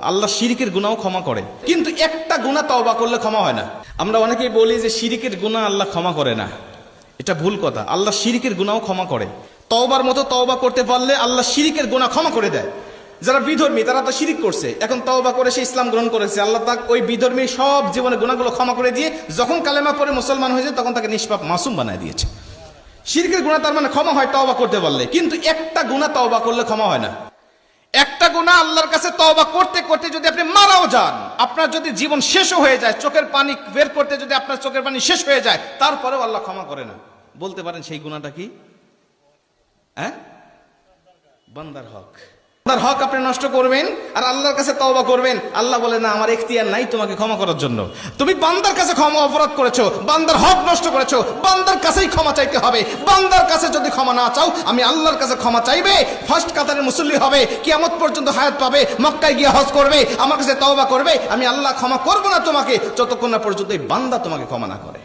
আল্লাহ শিরিকের গুনাহও ক্ষমা করে, কিন্তু একটা গুনাহ তওবা করলে ক্ষমা হয় না। আমরা অনেকেই বলি যে শিরিকের গুনাহ আল্লাহ ক্ষমা করে না, এটা ভুল কথা। আল্লাহ শিরিকের গুনাহও ক্ষমা করে। তওবার মতো তওবা করতে পারলে আল্লাহ শিরিকের গুনাহ ক্ষমা করে দেয়। যারা বিধর্মী তারা তো শিরিক করছে, এখন তওবা করে সে ইসলাম গ্রহণ করেছে, আল্লাহ তাকে ওই বিধর্মী সব জীবনের গুনাহগুলো ক্ষমা করে দিয়ে যখন কালেমা পড়ে মুসলমান হয়েছে তখন তাকে নিষ্পাপ মাসুম বানায় দিয়েছে। শিরকের গুনাহ তার মানে ক্ষমা হয় তওবা করতে পারলে, কিন্তু একটা গুনাহ তওবা করলে ক্ষমা হয় না। একটা গুনাহ আল্লাহর কাছে তওবা করতে করতে যদি আপনি মারাও যান, আপনার যদি জীবন শেষও হয়ে যায়, চোখের পানি বের করতে যদি আপনার চোখের পানি শেষ হয়ে যায়, তারপরেও আল্লাহ ক্ষমা করে না। বলতে পারেন সেই গুনাহটা কি? বান্দার হক। বান্দার হক আপনি নষ্ট করবেন আর আল্লাহর কাছে তওবা করবেন। আল্লাহ বলে না, আমার এখতিয়ার নাই তোমাকে ক্ষমা করার জন্য। তুমি বান্দার কাছে ক্ষমা অপরাধ করেছো, বান্দার হক নষ্ট করেছো, বান্দার কাছেই ক্ষমা চাইতে হবে। বান্দার কাছে যদি ক্ষমা না চাও, আমি আল্লাহর কাছে ক্ষমা চাইবে, ফার্স্ট কাতারের মুসল্লি হবে, কিয়ামত পর্যন্ত হায়াত পাবে, মক্কায় গিয়ে হজ করবে, আমার কাছে তওবা করবে, আমি আল্লাহ ক্ষমা করব না তোমাকে যতক্ষণ না পর্যন্ত এই বান্দা তোমাকে ক্ষমা না করে।